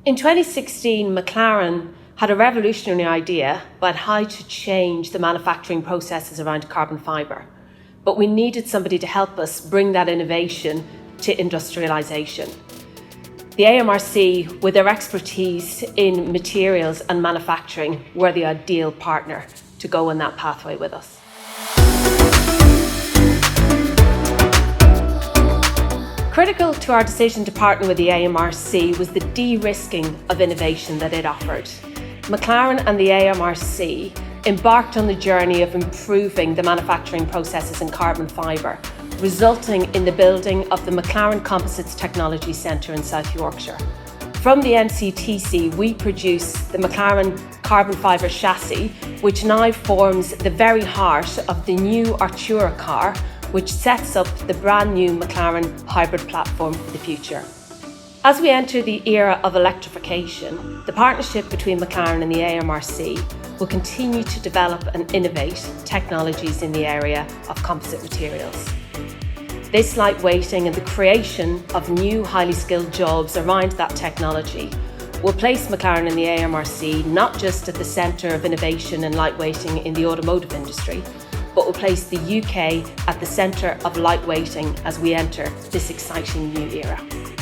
In 2016, McLaren had a revolutionary idea about how to change the manufacturing processes around carbon fibre. But we needed somebody to help us bring that innovation to industrialisation. The AMRC, with their expertise in materials and manufacturing, were the ideal partner to go on that pathway with us. Critical to our decision to partner with the AMRC was the de-risking of innovation that it offered. McLaren and the AMRC embarked on the journey of improving the manufacturing processes in carbon fibre, resulting in the building of the McLaren Composites Technology Centre in South Yorkshire. From the NCTC, we produce the McLaren carbon fibre chassis, which now forms the very heart of the new Artura car, which sets up the brand new McLaren hybrid platform for the future. As we enter the era of electrification, the partnership between McLaren and the AMRC will continue to develop and innovate technologies in the area of composite materials. This lightweighting and the creation of new highly skilled jobs around that technology will place McLaren and the AMRC not just at the centre of innovation and lightweighting in the automotive industry, but will place the UK at the centre of lightweighting as we enter this exciting new era.